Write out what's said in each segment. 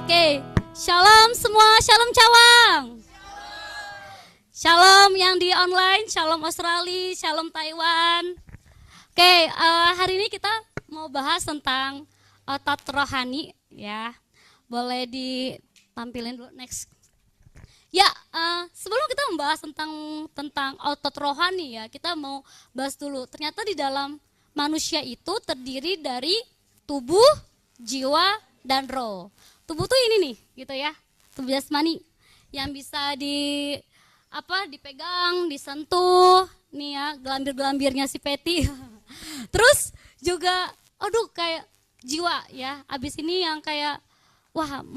Oke, shalom semua, shalom Cawang. Shalom yang di online, shalom Australia, shalom Taiwan. Oke, hari ini kita mau bahas tentang otot rohani ya. Boleh ditampilin dulu next. Ya, sebelum kita membahas tentang otot rohani ya, kita mau bahas dulu. Ternyata di dalam manusia itu terdiri dari tubuh, jiwa, dan roh. Tubuh tuh ini nih, gitu ya. Tubuh jasmani yang bisa dipegang, disentuh, nih ya, gelambir-gelambirnya si Peti. Terus juga kayak jiwa ya. Abis ini yang kayak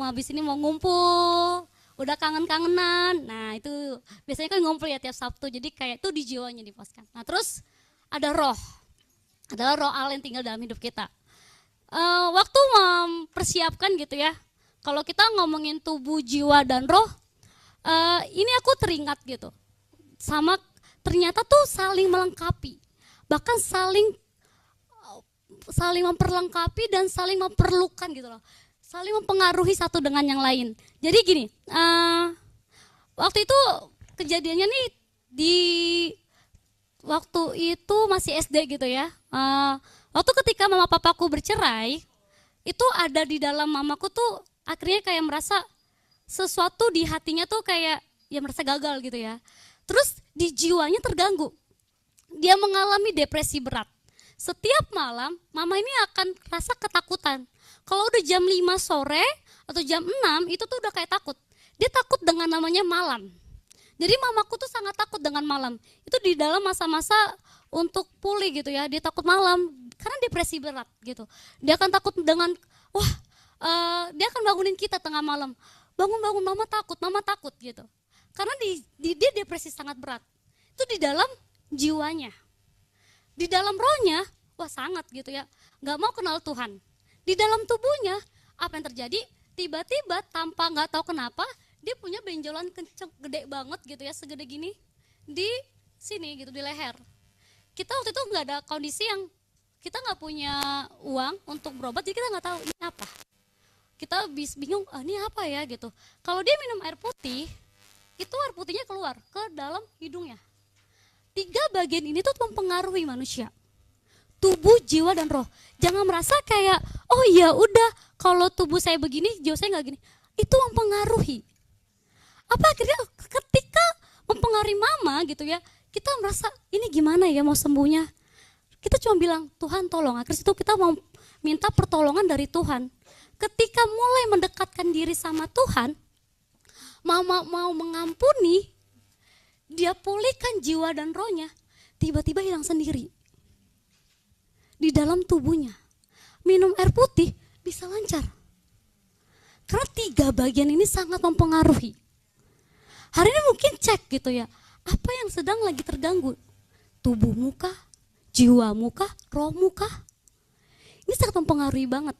abis ini mau ngumpul, udah kangen-kangenan. Nah, itu biasanya kan ngumpul ya tiap Sabtu. Jadi kayak itu di jiwanya dipaskan. Nah, terus ada roh. Adalah roh Allah yang tinggal dalam hidup kita. Waktu mempersiapkan gitu ya, kalau kita ngomongin tubuh, jiwa, dan roh, ini aku teringat gitu, sama ternyata tuh saling melengkapi, bahkan saling memperlengkapi dan saling memerlukan gitu loh, saling mempengaruhi satu dengan yang lain. Jadi gini, waktu itu kejadiannya nih waktu itu masih SD gitu ya. Waktu ketika mama papaku bercerai, itu ada di dalam mamaku tuh akhirnya kayak merasa sesuatu di hatinya tuh kayak ya merasa gagal gitu ya. Terus di jiwanya terganggu. Dia mengalami depresi berat. Setiap malam mama ini akan rasa ketakutan. Kalau udah jam 5 sore atau jam 6 itu tuh udah kayak takut. Dia takut dengan namanya malam. Jadi mamaku tuh sangat takut dengan malam. Itu di dalam masa-masa untuk pulih gitu ya. Dia takut malam karena depresi berat gitu. Dia akan takut dengan dia akan bangunin kita tengah malam. Bangun-bangun, mama takut gitu. Karena dia depresi sangat berat. Itu di dalam jiwanya. Di dalam rohnya, sangat gitu ya. Gak mau kenal Tuhan. Di dalam tubuhnya, apa yang terjadi? Tiba-tiba tanpa gak tahu kenapa, dia punya benjolan kenceng, gede banget gitu ya, segede gini. Di sini gitu, di leher. Kita waktu itu gak ada kondisi yang kita gak punya uang untuk berobat, jadi kita gak tahu ini apa. Kita bingung, ini apa ya gitu. Kalau dia minum air putih, itu air putihnya keluar ke dalam hidungnya. 3 bagian ini tuh mempengaruhi manusia. Tubuh, jiwa, dan roh. Jangan merasa kayak, oh ya udah, kalau tubuh saya begini, jiwa saya gak gini. Itu mempengaruhi. Apa akhirnya ketika mempengaruhi mama gitu ya, kita merasa ini gimana ya mau sembuhnya. Kita cuma bilang, Tuhan tolong. Akhirnya itu kita mau minta pertolongan dari Tuhan. Ketika mulai mendekatkan diri sama Tuhan, mama mau mengampuni, dia pulihkan jiwa dan rohnya, tiba-tiba hilang sendiri. Di dalam tubuhnya. Minum air putih bisa lancar. Karena 3 bagian ini sangat mempengaruhi. Hari ini mungkin cek gitu ya, apa yang sedang lagi terganggu? Tubuhmu kah? Jiwamu kah? Rohmu kah? Ini sangat mempengaruhi banget.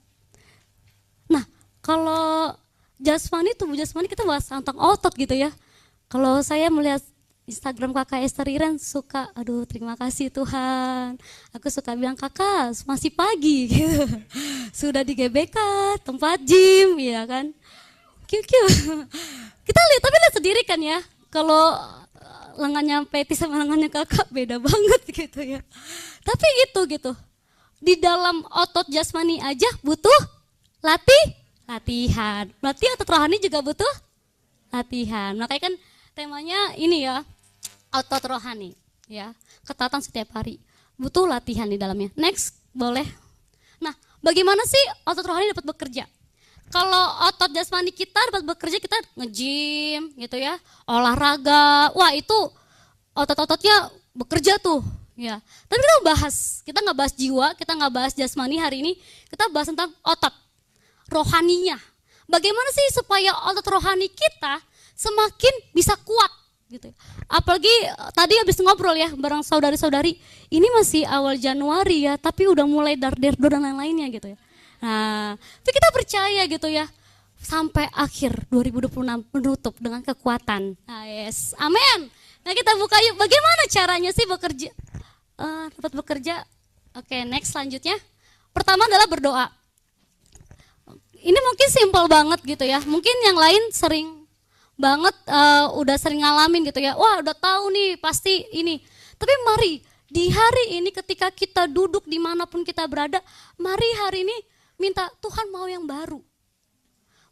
Nah, kalau jasmani, tubuh jasmani kita bahas tentang otot gitu ya. Kalau saya melihat Instagram kakak Esther Iren suka, aduh terima kasih Tuhan. Aku suka bilang kakak masih pagi gitu. Sudah di GBK, tempat gym ya kan. Kiu. Kita lihat sendiri kan ya. Kalau lengannya Peti sama lengannya kakak beda banget gitu ya. Tapi gitu. Di dalam otot jasmani aja butuh latihan. Berarti otot rohani juga butuh latihan. Makanya kan temanya ini ya, otot rohani ya. Ketaatan setiap hari. Butuh latihan di dalamnya. Next, boleh. Nah, bagaimana sih otot rohani dapat bekerja? Kalau otot jasmani kita dapat bekerja, kita nge-gym gitu ya, olahraga, itu otot-ototnya bekerja tuh ya. Tapi kita nggak bahas jiwa, kita nggak bahas jasmani hari ini, kita bahas tentang otot rohaninya. Bagaimana sih supaya otot rohani kita semakin bisa kuat gitu. Apalagi tadi habis ngobrol ya bareng saudari-saudari, ini masih awal Januari ya, tapi udah mulai dar-der dan lain-lainnya gitu ya. Nah, tapi kita percaya gitu ya, sampai akhir 2026 menutup dengan kekuatan. Nah, yes, amin. Nah, kita buka yuk, bagaimana caranya sih bekerja? Dapat bekerja. Oke, next selanjutnya. Pertama adalah berdoa. Ini mungkin simpel banget gitu ya. Mungkin yang lain sering banget udah sering ngalamin gitu ya. Wah, udah tahu nih pasti ini. Tapi mari di hari ini ketika kita duduk dimanapun kita berada, mari hari ini minta Tuhan mau yang baru.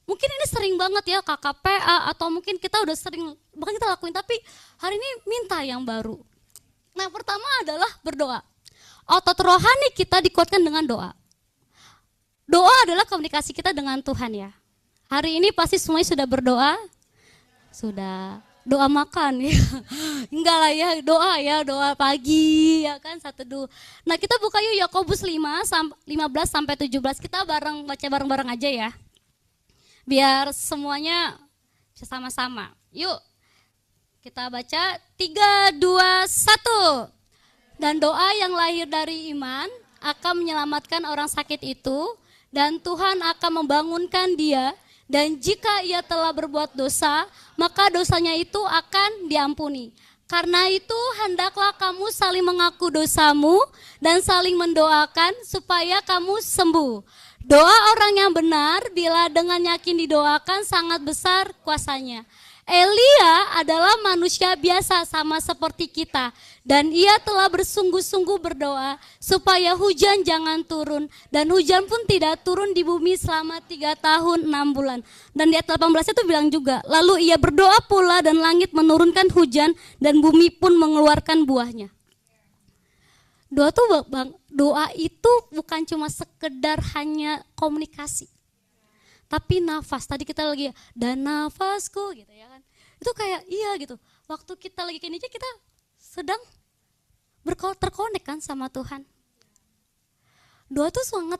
Mungkin ini sering banget ya KKPA atau mungkin kita udah sering bahkan kita lakuin, tapi hari ini minta yang baru. Nah, pertama adalah berdoa. Otot rohani kita dikuatkan dengan doa. Doa adalah komunikasi kita dengan Tuhan ya. Hari ini pasti semuanya sudah berdoa. Sudah doa makan ya. Enggak lah ya, doa pagi ya kan, satu dua. Nah, kita buka yuk Yakobus 15 sampai 17. Kita baca bareng-bareng aja ya. Biar semuanya bisa sama-sama. Yuk. Kita baca 3 2 1. Dan doa yang lahir dari iman akan menyelamatkan orang sakit itu, dan Tuhan akan membangunkan dia, dan jika ia telah berbuat dosa, maka dosanya itu akan diampuni. Karena itu hendaklah kamu saling mengaku dosamu dan saling mendoakan supaya kamu sembuh. Doa orang yang benar bila dengan yakin didoakan sangat besar kuasanya. Elia adalah manusia biasa sama seperti kita, dan ia telah bersungguh-sungguh berdoa supaya hujan jangan turun, dan hujan pun tidak turun di bumi selama 3 tahun 6 bulan. Dan di ayat 18 itu bilang juga, lalu ia berdoa pula dan langit menurunkan hujan dan bumi pun mengeluarkan buahnya. Doa itu bukan cuma sekedar hanya komunikasi, tapi nafas. Tadi kita lagi dan nafasku gitu ya kan. Itu kayak iya gitu. Waktu kita lagi kayak aja kita sedang terkonek kan sama Tuhan. Doa tuh sangat,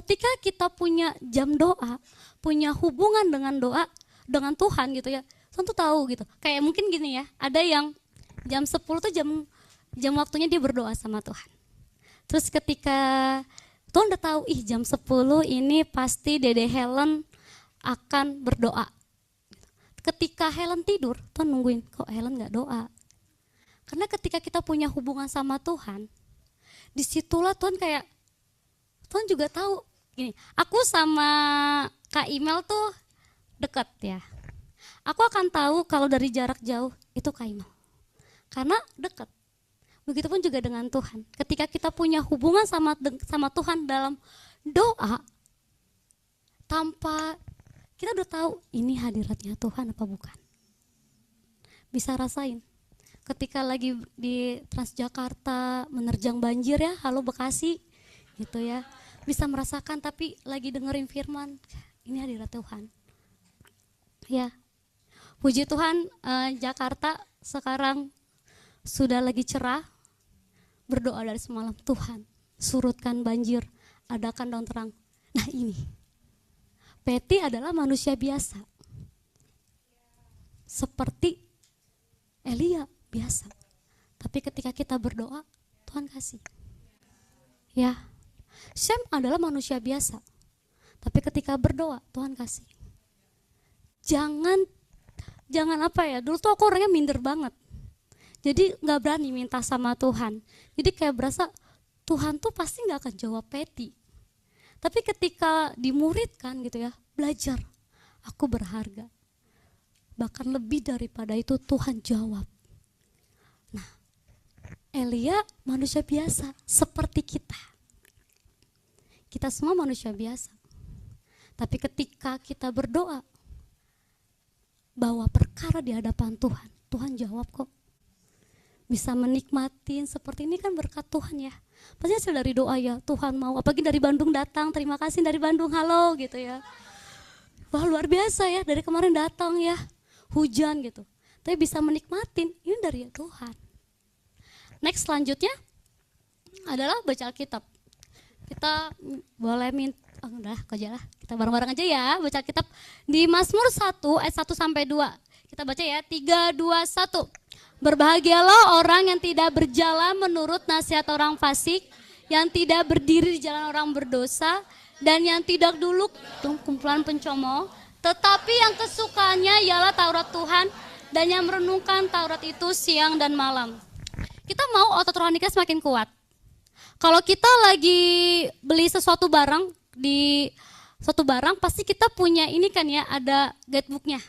ketika kita punya jam doa, punya hubungan dengan doa dengan Tuhan gitu ya. Tentu tahu gitu. Kayak mungkin gini ya, ada yang jam 10 tuh jam waktunya dia berdoa sama Tuhan. Terus ketika Tuhan udah tahu, jam 10 ini pasti Dede Helen akan berdoa. Ketika Helen tidur, Tuhan nungguin, kok Helen gak doa? Karena ketika kita punya hubungan sama Tuhan, disitulah Tuhan juga tahu. Gini, aku sama Kak Imel tuh deket ya. Aku akan tahu kalau dari jarak jauh itu Kak Imel. Karena deket. Begitupun juga dengan Tuhan. Ketika kita punya hubungan sama Tuhan dalam doa, tanpa kita udah tahu ini hadiratnya Tuhan apa bukan. Bisa rasain. Ketika lagi di Transjakarta menerjang banjir ya, halo Bekasi gitu ya. Bisa merasakan tapi lagi dengerin firman, ini hadirat Tuhan. Ya. Puji Tuhan, Jakarta sekarang sudah lagi cerah. Berdoa dari semalam, Tuhan surutkan banjir, adakan daun terang. Nah ini, Peti adalah manusia biasa, seperti Elia biasa. Tapi ketika kita berdoa, Tuhan kasih. Ya, Shem adalah manusia biasa, tapi ketika berdoa, Tuhan kasih. Jangan apa ya, dulu tuh aku orangnya minder banget. Jadi gak berani minta sama Tuhan. Jadi kayak berasa Tuhan tuh pasti gak akan jawab Peti. Tapi ketika dimuridkan gitu ya, belajar, aku berharga. Bahkan lebih daripada itu Tuhan jawab. Nah, Elia manusia biasa seperti kita. Kita semua manusia biasa. Tapi ketika kita berdoa, bawa perkara di hadapan Tuhan, Tuhan jawab kok. Bisa menikmatin seperti ini kan berkat Tuhan ya. Pasti hasil dari doa ya, Tuhan mau. Apalagi dari Bandung datang, terima kasih dari Bandung, halo gitu ya. Wah luar biasa ya, dari kemarin datang ya, hujan gitu. Tapi bisa menikmatin, ini dari Tuhan. Next selanjutnya adalah baca Alkitab. Kita boleh udah kok aja lah, kita bareng-bareng aja ya baca Alkitab. Di Mazmur 1 ayat 1 sampai 2. Kita baca ya, 3, 2, 1. Berbahagialah orang yang tidak berjalan menurut nasihat orang fasik, yang tidak berdiri di jalan orang berdosa, dan yang tidak duduk kumpulan pencomooh, tetapi yang kesukaannya ialah Taurat Tuhan, dan yang merenungkan Taurat itu siang dan malam. Kita mau otot rohani kita semakin kuat. Kalau kita lagi beli sesuatu barang di suatu barang pasti kita punya ini kan ya, ada guidebooknya.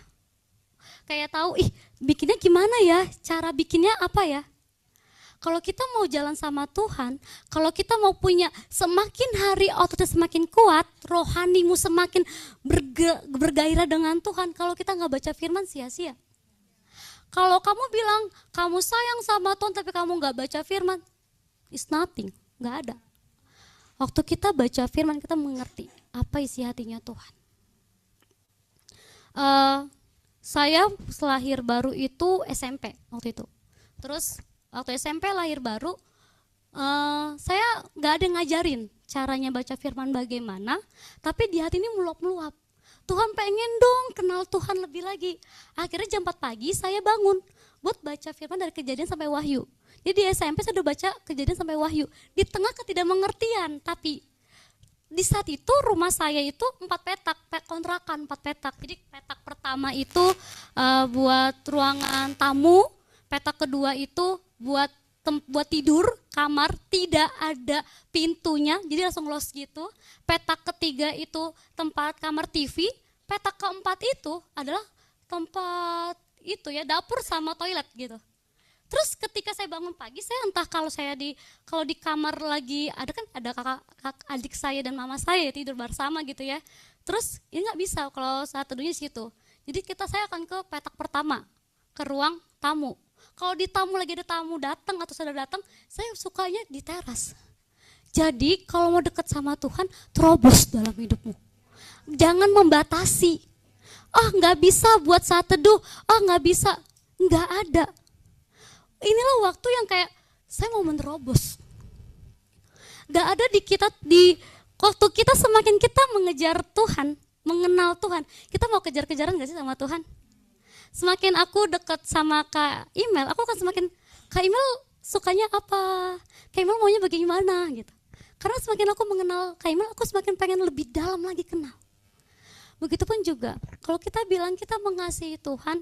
Kayak tahu, bikinnya gimana ya, cara bikinnya apa ya. Kalau kita mau jalan sama Tuhan, kalau kita mau punya semakin hari ototnya semakin kuat, rohanimu semakin bergairah dengan Tuhan, kalau kita nggak baca firman sia-sia. Kalau kamu bilang kamu sayang sama Tuhan tapi kamu nggak baca firman, it's nothing, nggak ada. Waktu kita baca firman kita mengerti apa isi hatinya Tuhan. Saya lahir baru itu SMP waktu itu. Terus waktu SMP lahir baru, saya nggak ada ngajarin caranya baca firman bagaimana, tapi di hati ini meluap-meluap. Tuhan pengen dong kenal Tuhan lebih lagi. Akhirnya jam 4 pagi saya bangun buat baca firman dari Kejadian sampai Wahyu. Jadi di SMP saya udah baca Kejadian sampai Wahyu. Di tengah ketidakmengertian, tapi di saat itu rumah saya itu 4 petak, kontrakan 4 petak. Jadi petak pertama itu buat ruangan tamu, petak kedua itu buat tidur, kamar tidak ada pintunya, jadi langsung los gitu. Petak ketiga itu tempat kamar TV, petak keempat itu adalah tempat itu ya, dapur sama toilet gitu. Terus ketika saya bangun pagi, saya entah kalau di kamar lagi ada kakak adik saya dan mama saya tidur bersama gitu ya. Terus ini nggak bisa kalau saat tidurnya di situ. Jadi saya akan ke petak pertama, ke ruang tamu. Kalau di tamu lagi ada tamu datang atau saudara datang, saya sukanya di teras. Jadi kalau mau dekat sama Tuhan, terobos dalam hidupmu. Jangan membatasi. Nggak bisa buat saat teduh. Nggak bisa. Nggak ada. Inilah waktu yang kayak saya mau menerobos. Gak ada waktu kita semakin kita mengejar Tuhan, mengenal Tuhan, kita mau kejar-kejaran gak sih sama Tuhan? Semakin aku dekat sama Kak Imel, aku akan semakin, Kak Imel sukanya apa? Kak Imel maunya bagaimana gitu. Karena semakin aku mengenal Kak Imel, aku semakin pengen lebih dalam lagi kenal. Begitupun juga, kalau kita bilang kita mengasihi Tuhan,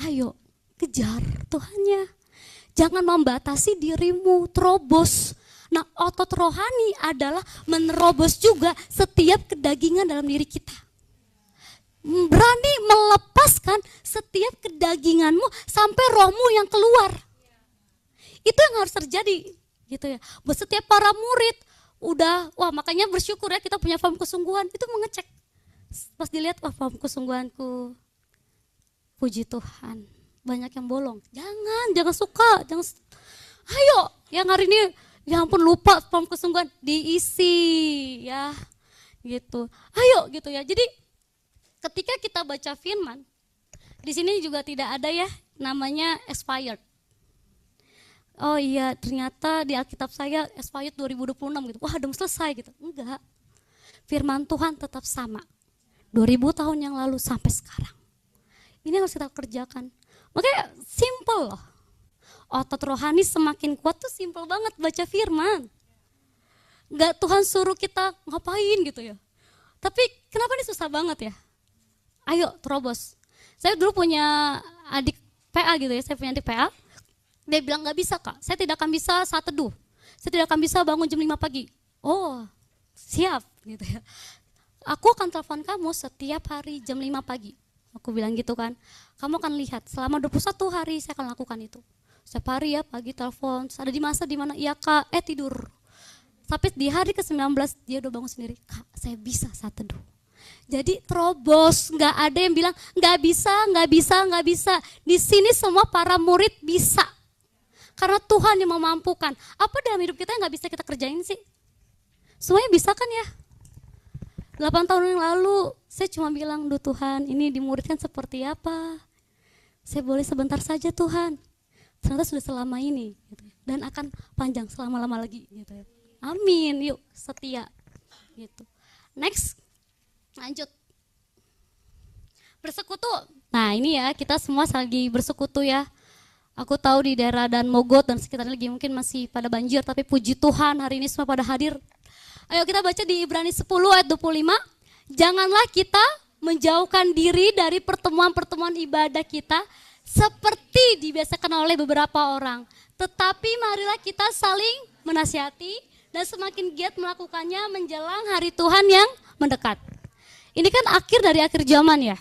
ayo kejar Tuhannya. Jangan membatasi dirimu, terobos. Nah, otot rohani adalah menerobos juga setiap kedagingan dalam diri kita. Berani melepaskan setiap kedaginganmu sampai rohmu yang keluar. Itu yang harus terjadi, gitu ya. Buat setiap para murid, makanya bersyukur ya kita punya faham kesungguhan. Itu mengecek. Pas dilihat, faham kesungguhanku, puji Tuhan. Banyak yang bolong, jangan suka, ayo yang hari ini ya ampun lupa form kesungguhan diisi ya gitu, ayo gitu ya. Jadi ketika kita baca firman di sini juga tidak ada ya namanya expired. Oh iya ternyata di Alkitab saya expired 2026 gitu, wah udah selesai gitu. Enggak, firman Tuhan tetap sama 2000 tahun yang lalu sampai sekarang. Ini harus kita kerjakan. Makanya simple loh. Otot rohani semakin kuat tuh simple banget baca firman. Gak Tuhan suruh kita ngapain gitu ya. Tapi kenapa ini susah banget ya? Ayo terobos. Saya dulu punya adik PA gitu ya, saya punya adik PA. Dia bilang gak bisa Kak, saya tidak akan bisa saat teduh. Saya tidak akan bisa bangun jam 5 pagi. Oh siap gitu ya. Aku akan telepon kamu setiap hari jam 5 pagi. Aku bilang gitu kan, kamu akan lihat selama 21 hari saya akan lakukan itu. Setiap hari ya pagi telepon, ada di masa dimana iya Kak, tidur. Tapi di hari ke-19 dia udah bangun sendiri, Kak saya bisa saat teduh. Jadi terobos, gak ada yang bilang gak bisa. Di sini semua para murid bisa. Karena Tuhan yang memampukan. Apa dalam hidup kita yang gak bisa kita kerjain sih? Semuanya bisa kan ya? 8 tahun yang lalu saya cuma bilang, duh Tuhan ini dimuridkan seperti apa? Saya boleh sebentar saja Tuhan. Ternyata sudah selama ini gitu. Dan akan panjang selama-lama lagi gitu. Amin, yuk setia gitu. Next, lanjut. Bersekutu. Nah ini ya kita semua lagi bersekutu ya. Aku tahu di daerah dan Mogot dan sekitarnya lagi mungkin masih pada banjir, tapi puji Tuhan hari ini semua pada hadir. Ayo kita baca di Ibrani 10 ayat 25. Janganlah kita menjauhkan diri dari pertemuan-pertemuan ibadah kita seperti dibiasakan oleh beberapa orang. Tetapi marilah kita saling menasihati dan semakin giat melakukannya menjelang hari Tuhan yang mendekat. ini kan akhir dari akhir zaman ya.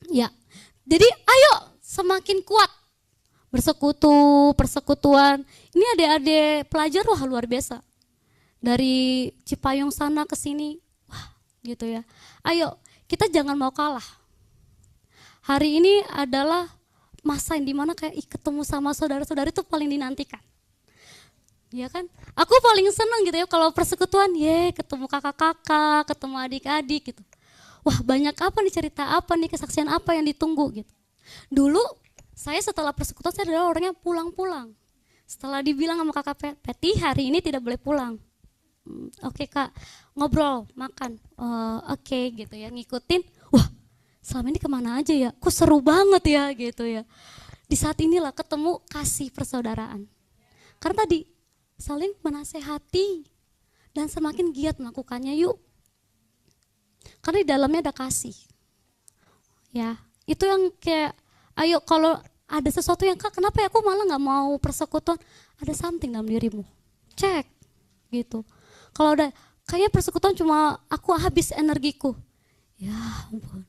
Ya. Jadi ayo semakin kuat bersekutu, persekutuan. Ini adik-adik pelajar wah luar biasa. Dari Cipayung sana ke sini, wah gitu ya. Ayo kita jangan mau kalah. Hari ini adalah masa yang dimana kayak ketemu sama saudara-saudara itu paling dinantikan. Ya kan? Aku paling senang gitu ya kalau persekutuan, ketemu kakak-kakak, ketemu adik-adik gitu. Wah banyak apa nih, cerita apa nih, kesaksian apa yang ditunggu gitu. Dulu saya setelah persekutuan saya adalah orangnya pulang-pulang. Setelah dibilang sama kakak Peti hari ini tidak boleh pulang. Oke kak, ngobrol, makan, oke gitu ya, ngikutin. Wah selama ini kemana aja ya, kok seru banget ya gitu ya. Di saat inilah ketemu kasih persaudaraan. Karena tadi saling menasehati dan semakin giat melakukannya yuk. Karena di dalamnya ada kasih. Ya, itu yang kayak ayo kalau ada sesuatu yang kak kenapa ya aku malah nggak mau persekutuan, ada something dalam dirimu. Cek gitu. Kalau ada kayaknya persekutuan cuma aku habis energiku. Ya ampun.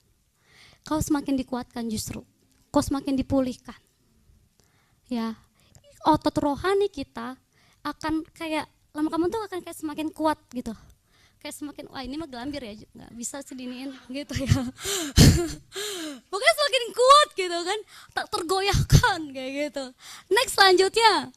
Kau semakin dikuatkan justru. Kau semakin dipulihkan. Ya. Otot rohani kita akan kayak lama-lama tuh akan kayak semakin kuat gitu. Kayak semakin wah ini mah gelambir ya, nggak bisa sediniin gitu ya. Pokoknya semakin kuat gitu kan, tak tergoyahkan kayak gitu. Next selanjutnya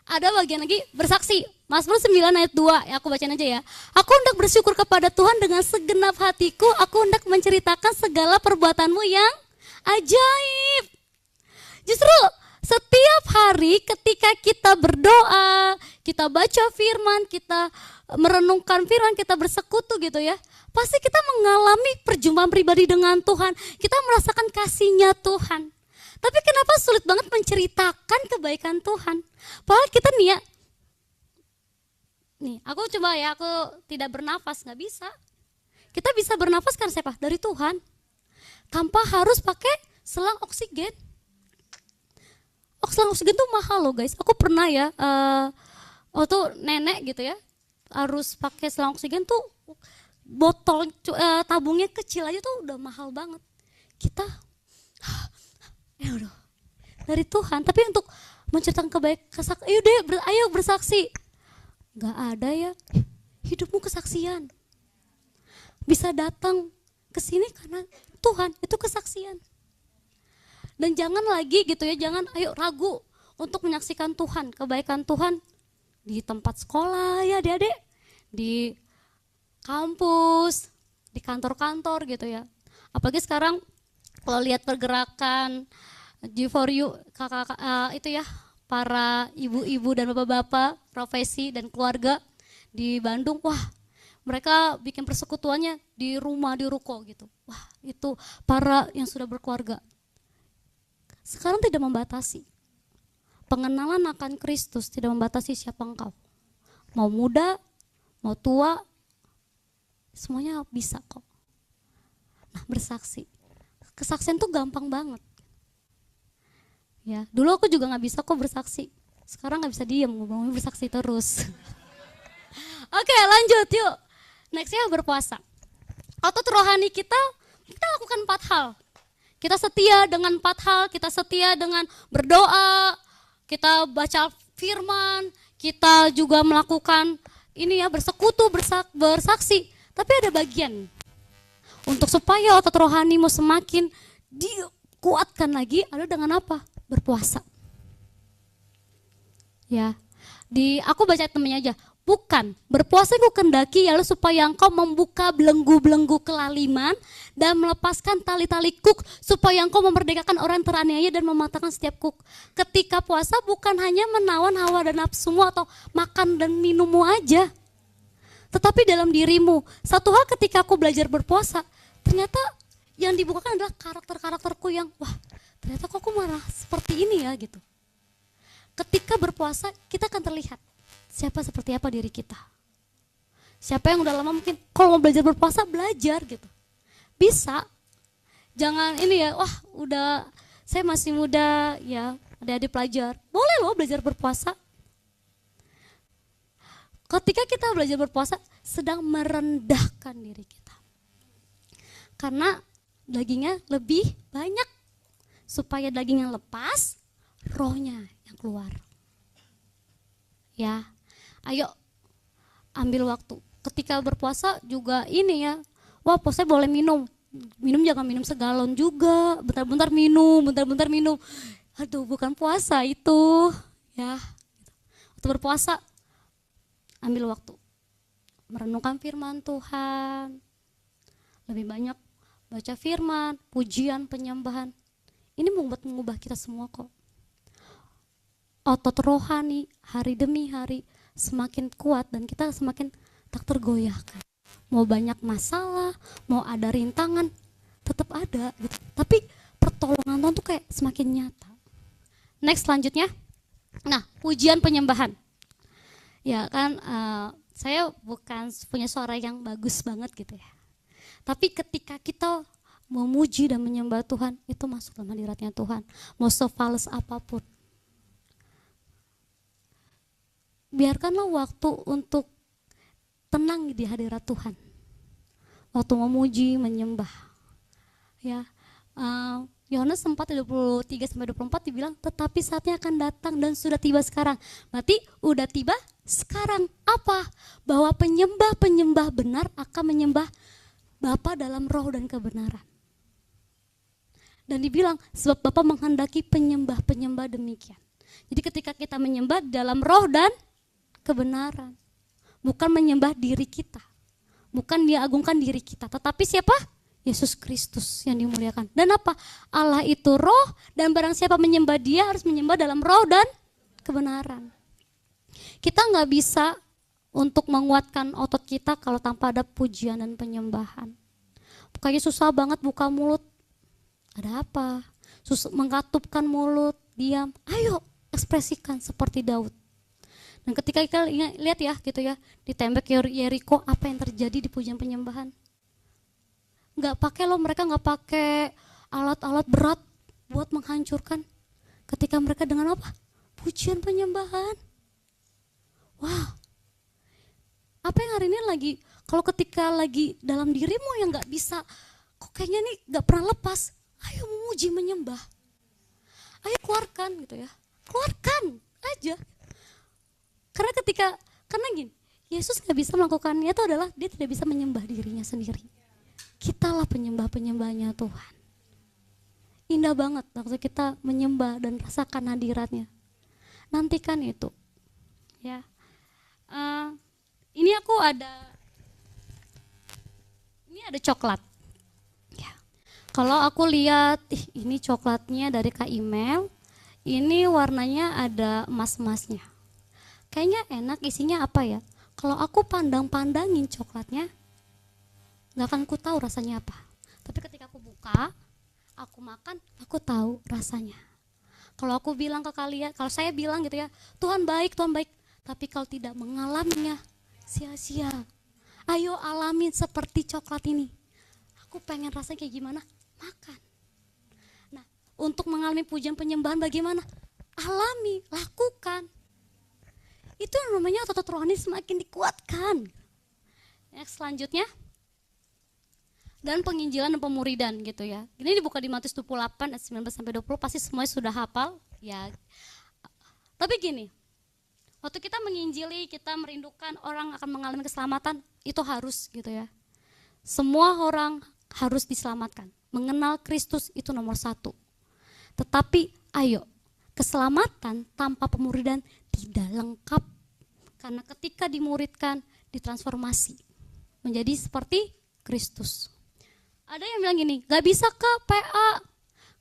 ada bagian lagi bersaksi. Mazmur 9 ayat 2, ya aku bacain aja ya. Aku hendak bersyukur kepada Tuhan dengan segenap hatiku, aku hendak menceritakan segala perbuatanmu yang ajaib. Justru setiap hari ketika kita berdoa, kita baca firman, kita merenungkan firman, kita bersekutu gitu ya, pasti kita mengalami perjumpaan pribadi dengan Tuhan. Kita merasakan kasihnya Tuhan. Tapi kenapa sulit banget menceritakan kebaikan Tuhan? Padahal kita nih, aku coba ya, aku tidak bernafas, nggak bisa. Kita bisa bernafas karena siapa? Dari Tuhan. Tanpa harus pakai selang oksigen. Selang oksigen tuh mahal loh guys. Aku pernah ya, waktu nenek gitu ya, harus pakai selang oksigen tuh botol tabungnya kecil aja tuh udah mahal banget. Kita, dari Tuhan. Tapi untuk menceritakan kebaikan, ayo bersaksi. Gak ada ya, hidupmu kesaksian. Bisa datang ke sini karena Tuhan, itu kesaksian. Dan jangan lagi gitu ya, jangan ayo ragu untuk menyaksikan Tuhan, kebaikan Tuhan di tempat sekolah ya adik-adik, di kampus, di kantor-kantor gitu ya. Apalagi sekarang kalau lihat pergerakan G4U, kakak-kakak itu ya, para ibu-ibu dan bapak-bapak, profesi dan keluarga di Bandung, wah mereka bikin persekutuannya di rumah, di ruko gitu. Wah itu para yang sudah berkeluarga. Sekarang tidak membatasi. Pengenalan akan Kristus tidak membatasi siapa engkau. Mau muda, mau tua, semuanya bisa kok. Nah bersaksi. Kesaksian tuh gampang banget. Ya, dulu aku juga nggak bisa kok bersaksi. Sekarang nggak bisa diem, ngomongin bersaksi terus. Oke, lanjut yuk. Nextnya berpuasa. Otot rohani kita lakukan 4 hal. Kita setia dengan 4 hal. Kita setia dengan berdoa, kita baca firman, kita juga melakukan ini ya, bersekutu, bersaksi. Tapi ada bagian untuk supaya otot rohanimu semakin dikuatkan lagi, ada dengan apa? Berpuasa. Ya, aku baca temennya aja. Bukan, berpuasa ku kendaki ialah supaya engkau membuka belenggu-belenggu kelaliman dan melepaskan tali-tali kuk, supaya engkau memerdekakan orang yang teraniaya dan mematahkan setiap kuk. Ketika puasa bukan hanya menawan hawa dan nafsumu atau makan dan minummu aja, tetapi dalam dirimu. Satu hal ketika aku belajar berpuasa, ternyata yang dibukakan adalah karakter-karakterku yang wah ternyata kok aku marah seperti ini ya gitu. Ketika berpuasa kita akan terlihat siapa seperti apa diri kita. Siapa yang udah lama mungkin kalau mau belajar berpuasa belajar gitu. Bisa. Jangan ini ya, wah udah saya masih muda ya, adik-adik pelajar. Boleh loh belajar berpuasa. Ketika kita belajar berpuasa sedang merendahkan diri kita. Karena dagingnya lebih banyak. Supaya daging yang lepas, rohnya yang keluar. Ya, ayo ambil waktu. Ketika berpuasa juga ini ya, wah puasa boleh minum. Minum jangan minum segalon juga, bentar-bentar minum. Aduh, bukan puasa itu. Ya, waktu berpuasa ambil waktu merenungkan firman Tuhan, lebih banyak baca firman, pujian, penyembahan. Ini membuat mengubah kita semua kok. Otot rohani hari demi hari semakin kuat dan kita semakin tak tergoyahkan. Mau banyak masalah, mau ada rintangan, tetap ada gitu. Tapi pertolongan Tuhan tuh kayak semakin nyata. Next selanjutnya, nah pujian penyembahan. Ya kan, saya bukan punya suara yang bagus banget gitu ya. Tapi ketika kita memuji dan menyembah Tuhan, itu masuk dalam hadiratnya Tuhan. Mau sefales apapun, biarkanlah waktu untuk tenang di hadirat Tuhan. Waktu memuji, menyembah. Ya, Yohanes 4:23-24 dibilang, tetapi saatnya akan datang dan sudah tiba sekarang. Berarti udah tiba sekarang. Apa? Bahwa penyembah-penyembah benar akan menyembah Bapa dalam roh dan kebenaran. Dan dibilang, sebab Bapa menghendaki penyembah-penyembah demikian. Jadi ketika kita menyembah dalam roh dan kebenaran, bukan menyembah diri kita, bukan diagungkan diri kita, tetapi siapa? Yesus Kristus yang dimuliakan. Dan apa? Allah itu roh, dan barang siapa menyembah Dia harus menyembah dalam roh dan kebenaran. Kita nggak bisa untuk menguatkan otot kita kalau tanpa ada pujian dan penyembahan. Bukannya susah banget buka mulut. Ada apa? Mengatupkan mulut, diam. Ayo ekspresikan seperti Daud. Dan ketika kita lihat ya gitu ya, di tembok Yeriko, apa yang terjadi di pujian penyembahan? Mereka nggak pakai alat-alat berat buat menghancurkan. Ketika mereka dengan apa? Pujian penyembahan. Wah, apa yang hari ini lagi, kalau ketika lagi dalam dirimu yang nggak bisa, kok kayaknya nih nggak pernah lepas, ayo memuji menyembah. Ayo keluarkan gitu ya, keluarkan aja. Karena gini, Yesus nggak bisa melakukannya itu adalah dia tidak bisa menyembah dirinya sendiri. Kitalah penyembah-penyembahnya Tuhan. Indah banget waktu kita menyembah dan rasakan hadiratnya. Nantikan itu. Ya, ini ada coklat. Ya. Kalau aku lihat, ini coklatnya dari Kak Imel. Ini warnanya ada emas-emasnya. Kayaknya enak, isinya apa ya? Kalau aku pandang-pandangin coklatnya, gak akan ku tahu rasanya apa. Tapi ketika aku buka, aku makan, aku tahu rasanya. Kalau aku bilang ke kalian, kalau saya bilang gitu ya, Tuhan baik. Tapi kalau tidak mengalaminya, sia-sia. Ayo alamin seperti coklat ini. Aku pengen rasanya kayak gimana? Makan. Nah, untuk mengalami pujian penyembahan bagaimana? Alami, lakukan. Itu yang namanya otot rohani semakin dikuatkan. Next, selanjutnya, dan penginjilan dan pemuridan gitu ya. Ini dibuka di Matius 28 ayat 19-20, pasti semuanya sudah hafal ya. Tapi gini, waktu kita menginjili, kita merindukan orang akan mengalami keselamatan, itu harus gitu ya. Semua orang harus diselamatkan. Mengenal Kristus itu nomor 1. Tetapi ayo, keselamatan tanpa pemuridan tidak lengkap. Karena ketika dimuridkan, ditransformasi menjadi seperti Kristus. Ada yang bilang gini, gak bisa Kak PA,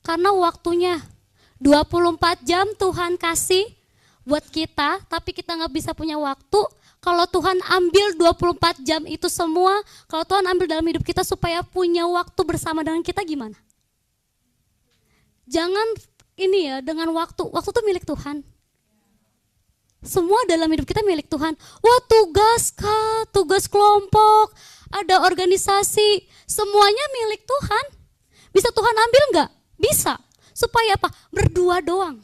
karena waktunya 24 jam Tuhan kasih buat kita, tapi kita gak bisa punya waktu. Kalau Tuhan ambil 24 jam itu semua, kalau Tuhan ambil dalam hidup kita supaya punya waktu bersama dengan kita, gimana? Jangan ini ya, dengan waktu itu milik Tuhan. Semua dalam hidup kita milik Tuhan. Wah, tugas Kak, tugas kelompok, ada organisasi, semuanya milik Tuhan. Bisa Tuhan ambil enggak? Bisa. Supaya apa? Berdua doang.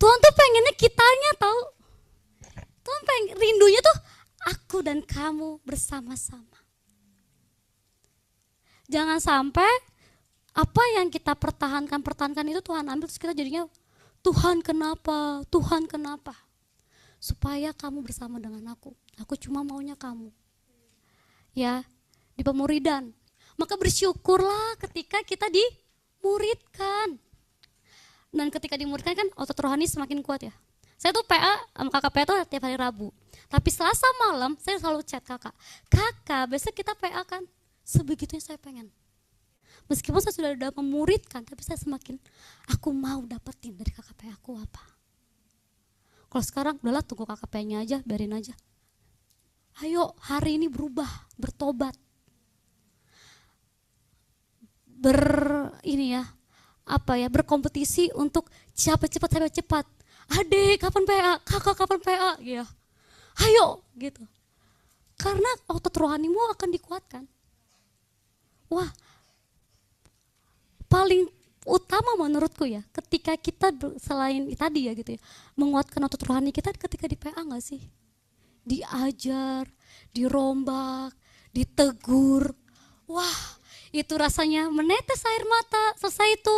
Tuhan tuh pengennya kitanya tahu. Tuhan pengen, rindunya tuh aku dan kamu bersama-sama. Jangan sampai apa yang kita pertahankan itu Tuhan ambil, terus kita jadinya Tuhan kenapa, Tuhan kenapa? Supaya kamu bersama dengan aku cuma maunya kamu. Ya, di pemuridan. Maka bersyukurlah ketika kita dimuridkan. Dan ketika dimuridkan kan otot rohani semakin kuat ya. Saya tuh PA sama kakak PA tuh tiap hari Rabu. Tapi Selasa malam saya selalu chat kakak. Kakak, besok kita PA kan? Sebegitunya saya pengen. Meskipun saya sudah memuridkan, tapi saya semakin aku mau dapetin dari kakak PA aku apa. Kalau sekarang udahlah tunggu kakak PA-nya aja, biarin aja. Ayo hari ini berubah, bertobat. Berkompetisi untuk siapa cepat. Adik kapan PA, kakak kapan PA, ya. Ayo gitu. Karena otot rohanimu akan dikuatkan. Wah, paling utama menurutku ya, ketika kita selain tadi ya gitu ya, menguatkan otot rohani kita ketika di PA nggak sih? Diajar, dirombak, ditegur. Wah, itu rasanya menetes air mata. Selesai itu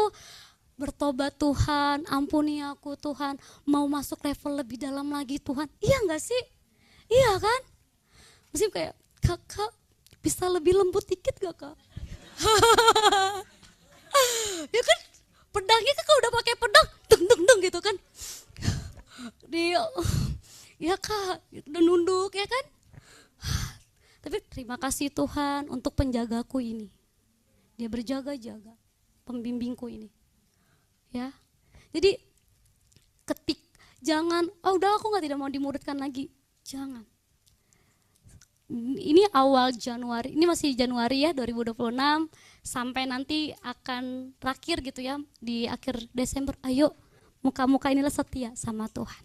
bertobat, Tuhan ampuni aku, Tuhan mau masuk level lebih dalam lagi, Tuhan. Iya nggak sih? Iya kan? Mesti kayak kakak bisa lebih lembut dikit gak kak? Ya kan pedangnya kan kalau udah pakai pedang deng gitu kan, dia ya kak udah nunduk ya kan. Tapi terima kasih Tuhan untuk penjagaku ini, dia berjaga-jaga pembimbingku ini ya. Jadi jangan udah aku tidak mau dimuridkan lagi, jangan. Ini awal Januari, ini masih Januari ya 2026, sampai nanti akan terakhir gitu ya di akhir Desember. Ayo muka-muka inilah setia sama Tuhan,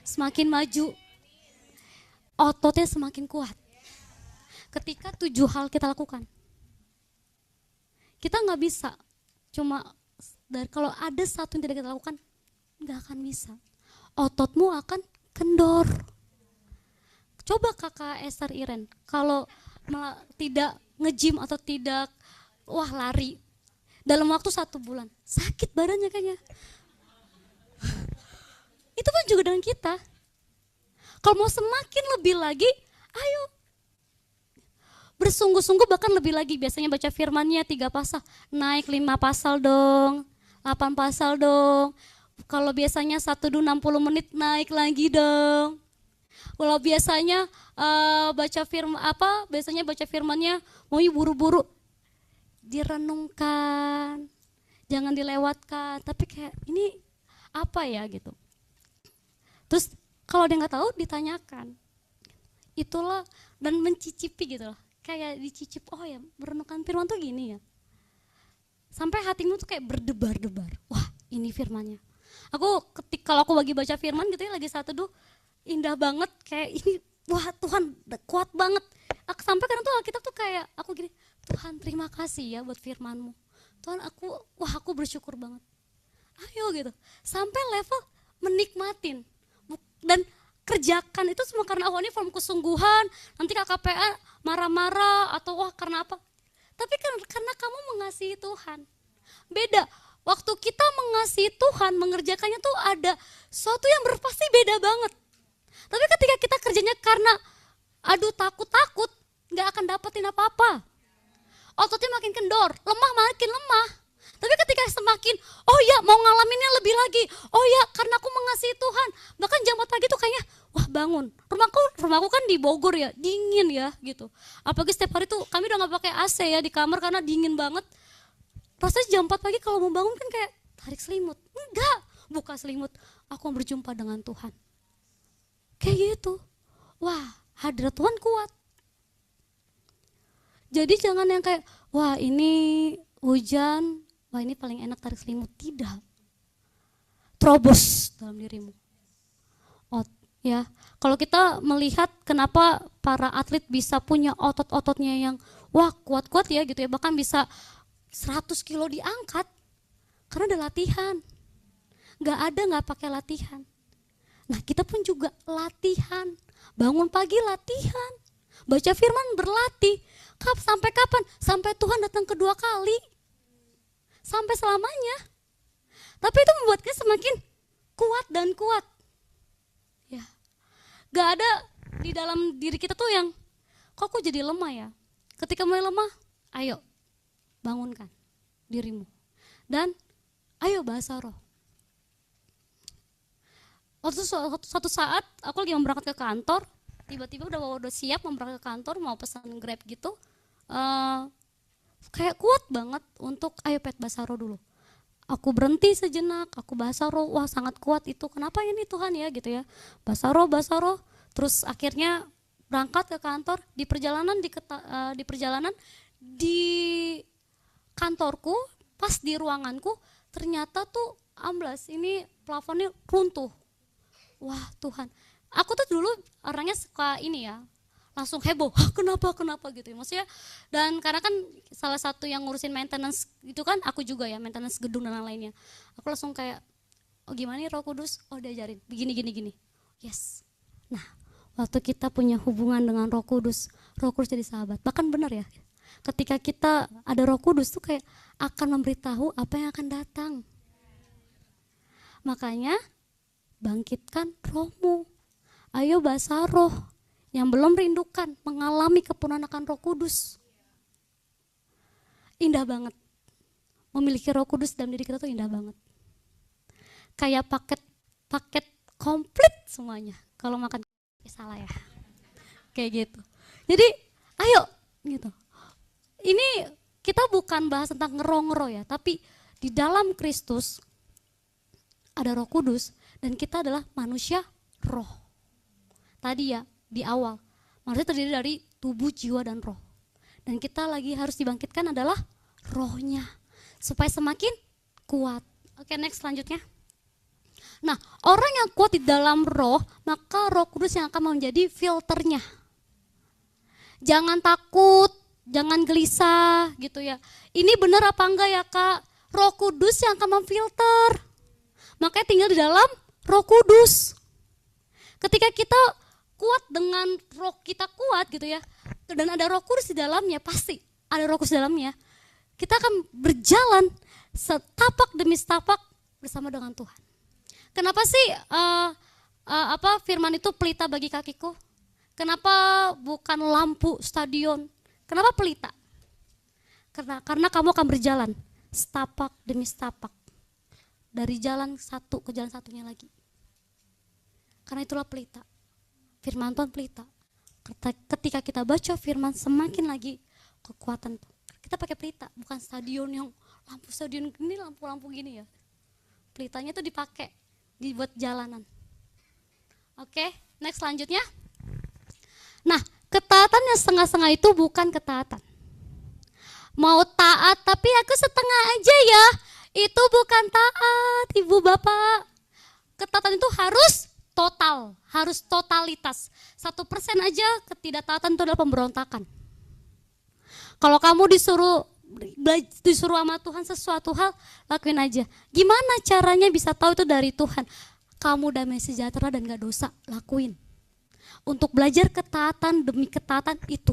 semakin maju ototnya semakin kuat. Ketika 7 hal kita lakukan, kita nggak bisa cuma kalau ada satu yang tidak kita lakukan, nggak akan bisa. Ototmu akan kendor. Coba kakak Esther Iren, kalau tidak nge-gym atau tidak lari dalam waktu 1 bulan, sakit badannya kayaknya. Itu pun juga dengan kita. Kalau mau semakin lebih lagi, ayo bersungguh-sungguh, bahkan lebih lagi. Biasanya baca firmannya 3 pasal, naik 5 pasal dong, 8 pasal dong. Kalau biasanya 1 60 menit, naik lagi dong. Kalau biasanya baca firmannya mau buru-buru, direnungkan, jangan dilewatkan. Tapi kayak ini apa ya gitu. Terus kalau dia nggak tahu ditanyakan, itulah, dan mencicipi gitu loh, kayak dicicip. Oh ya, merenungkan firman tuh gini ya, sampai hatimu tuh kayak berdebar-debar. Wah, ini firmannya. Kalau aku lagi baca firman gitu ya, lagi saat teduh, indah banget, kayak ini, wah Tuhan kuat banget. Sampai kadang tuh Alkitab tuh kayak aku gini, Tuhan terima kasih ya buat firman-Mu. Tuhan aku bersyukur banget. Ayo gitu, sampai level menikmatin dan kerjakan itu semua karena ini form kesungguhan. Nanti KKPA marah-marah atau karena apa? Tapi karena kamu mengasihi Tuhan. Beda. Waktu kita mengasihi Tuhan, mengerjakannya tuh ada sesuatu yang pasti beda banget. Tapi ketika kita kerjanya karena takut, gak akan dapetin apa-apa. Ototnya makin kendor, lemah makin lemah. Tapi ketika semakin, oh ya mau ngalaminnya lebih lagi, oh ya karena aku mengasihi Tuhan. Bahkan jam 4 pagi tuh kayaknya, wah bangun. Rumahku kan di Bogor ya, dingin ya gitu. Apalagi setiap hari tuh kami udah gak pakai AC ya di kamar karena dingin banget. Rasanya jam 4 pagi kalau mau bangun kan kayak tarik selimut. Enggak, buka selimut, aku mau berjumpa dengan Tuhan. Kayak gitu. Wah, hadirat Tuhan kuat. Jadi jangan yang kayak, wah ini hujan, wah ini paling enak tarik selimut. Tidak. Terobos dalam dirimu. Ya, kalau kita melihat kenapa para atlet bisa punya otot-ototnya yang wah kuat-kuat ya gitu ya, bahkan bisa 100 kilo diangkat karena ada latihan. Nggak pakai latihan. Nah kita pun juga latihan, bangun pagi latihan, Baca firman berlatih. Sampai kapan? Sampai Tuhan datang kedua kali. Sampai selamanya. Tapi itu membuat kita semakin kuat dan kuat. Ya. Gak ada di dalam diri kita tuh yang kok aku jadi lemah ya. Ketika mulai lemah, ayo bangunkan dirimu. Dan ayo bahasa roh. Waktu suatu saat aku lagi mau berangkat ke kantor, tiba-tiba udah siap mau berangkat ke kantor, mau pesan Grab gitu. Kayak kuat banget untuk ayo pet bahasa roh dulu. Aku berhenti sejenak, aku bahasa roh, wah sangat kuat itu. Kenapa ini Tuhan ya gitu ya. Bahasa roh. Terus akhirnya berangkat ke kantor, di perjalanan di kantorku, pas di ruanganku ternyata tuh amblas, ini plafonnya runtuh. Wah Tuhan, aku tuh dulu orangnya suka ini ya, langsung heboh, kenapa gitu ya maksudnya. Dan karena kan salah satu yang ngurusin maintenance itu kan aku juga ya, maintenance gedung dan lain-lainnya. Aku langsung kayak, oh gimana nih Roh Kudus, oh diajarin begini. Yes. Nah waktu kita punya hubungan dengan Roh Kudus jadi sahabat. Bahkan benar ya, ketika kita ada Roh Kudus tuh kayak akan memberitahu apa yang akan datang. Makanya bangkitkan rohmu. Ayo bahasa roh. Yang belum rindukan mengalami kepenuhan akan Roh Kudus. Indah banget. Memiliki Roh Kudus dalam diri kita tuh indah banget. Kayak paket komplit semuanya. Kalau makan salah ya. Kayak gitu. Jadi ayo gitu. Ini kita bukan bahas tentang ngero-ngero ya, tapi di dalam Kristus ada Roh Kudus dan kita adalah manusia roh. Tadi ya di awal, manusia terdiri dari tubuh, jiwa, dan roh. Dan kita lagi harus dibangkitkan adalah rohnya supaya semakin kuat. Oke, next selanjutnya. Nah, orang yang kuat di dalam roh, maka Roh Kudus yang akan menjadi filternya. Jangan takut, jangan gelisah gitu ya. Ini benar apa enggak ya Kak? Roh Kudus yang akan memfilter. Makanya tinggal di dalam Roh Kudus. Ketika kita kuat dengan roh kita kuat gitu ya, dan ada Roh Kudus di dalamnya, pasti ada Roh Kudus di dalamnya. Kita akan berjalan setapak demi setapak bersama dengan Tuhan. Kenapa sih firman itu pelita bagi kakiku? Kenapa bukan lampu stadion? Kenapa pelita? Karena kamu akan berjalan setapak demi setapak dari jalan satu ke jalan satunya lagi. Karena itulah pelita. Firman Tuhan pelita. Ketika kita baca firman semakin lagi kekuatan. Kita pakai pelita, bukan stadion yang lampu stadion gini, lampu-lampu gini ya. Pelitanya itu dipakai, dibuat jalanan. Oke, next selanjutnya. Nah, ketaatan yang setengah-setengah itu bukan ketaatan. Mau taat tapi aku setengah aja ya, itu bukan taat, ibu bapak. Ketaatan itu harus total, harus totalitas. 1% aja ketidaktaatan itu adalah pemberontakan. Kalau kamu disuruh sama Tuhan sesuatu hal, lakuin aja. Gimana caranya bisa tahu itu dari Tuhan? Kamu damai sejahtera dan gak dosa, lakuin. Untuk belajar ketaatan demi ketaatan itu.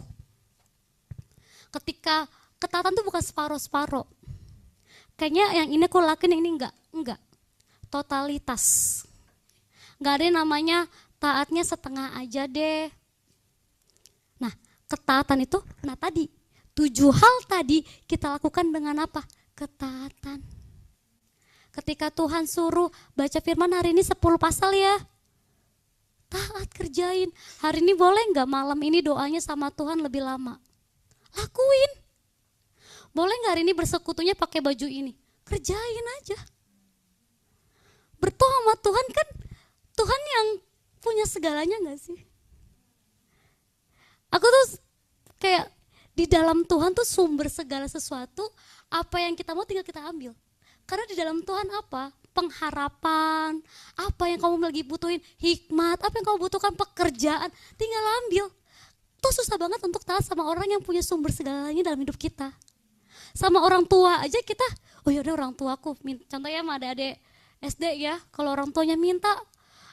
Ketika ketaatan itu bukan separuh-separuh. Kayaknya yang ini aku lakuin, yang ini enggak. Totalitas. Gak ada yang namanya taatnya setengah aja deh. Nah, ketaatan itu, tadi 7 hal tadi kita lakukan dengan apa? Ketaatan. Ketika Tuhan suruh baca firman hari ini 10 pasal ya, taat kerjain. Hari ini boleh gak malam ini doanya sama Tuhan lebih lama? Lakuin. Boleh gak hari ini bersekutunya pakai baju ini? Kerjain aja. Berdoa sama Tuhan kan, Tuhan yang punya segalanya gak sih? Aku tuh kayak di dalam Tuhan tuh sumber segala sesuatu, apa yang kita mau tinggal kita ambil. Karena di dalam Tuhan apa? Pengharapan, apa yang kamu lagi butuhin, hikmat, apa yang kamu butuhkan, pekerjaan, tinggal ambil. Tuh susah banget untuk taat sama orang yang punya sumber segalanya dalam hidup kita. Sama orang tua aja kita, oh yaudah orang tuaku, contohnya sama adik-adik SD ya, kalau orang tuanya minta,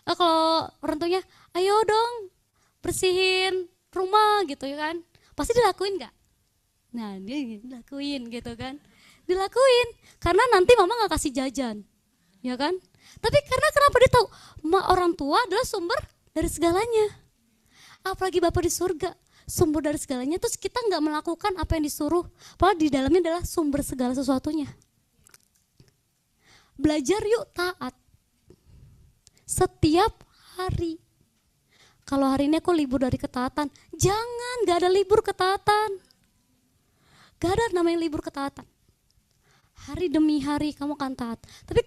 kalau orang tuanya, ayo dong bersihin rumah gitu ya kan, pasti dilakuin nggak? Nah dia dilakuin gitu kan, dilakuin karena nanti mama nggak kasih jajan, ya kan? Tapi karena kenapa dia tahu orang tua adalah sumber dari segalanya, apalagi Bapa di surga sumber dari segalanya, terus kita nggak melakukan apa yang disuruh, padahal di dalamnya adalah sumber segala sesuatunya. Belajar yuk taat setiap hari. Kalau hari ini aku libur dari ketaatan, jangan, gak ada libur ketaatan. Gak ada namanya libur ketaatan. Hari demi hari kamu akan taat. Tapi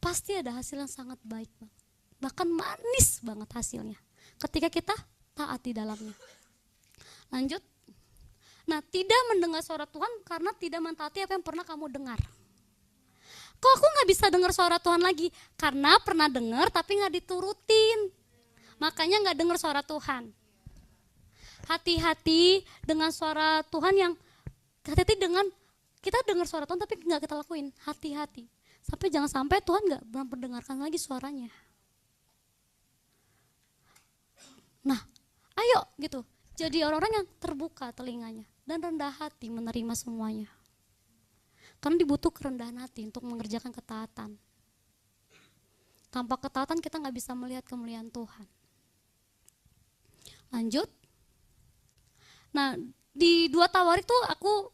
pasti ada hasil yang sangat baik, bahkan manis banget hasilnya ketika kita taat di dalamnya. Lanjut. Nah, tidak mendengar suara Tuhan karena tidak mentaati apa yang pernah kamu dengar. Kok aku gak bisa dengar suara Tuhan lagi? Karena pernah dengar tapi gak diturutin, makanya gak dengar suara Tuhan. Hati-hati dengan suara Tuhan yang hati-hati dengan kita dengar suara Tuhan tapi nggak kita lakuin. Hati-hati, sampai jangan sampai Tuhan nggak mendengarkan lagi suaranya. Nah, ayo gitu, jadi orang-orang yang terbuka telinganya dan rendah hati menerima semuanya. Karena dibutuhkan kerendahan hati untuk mengerjakan ketaatan. Tanpa ketaatan kita nggak bisa melihat kemuliaan Tuhan. Lanjut. Nah, di 2 Tawarik tuh aku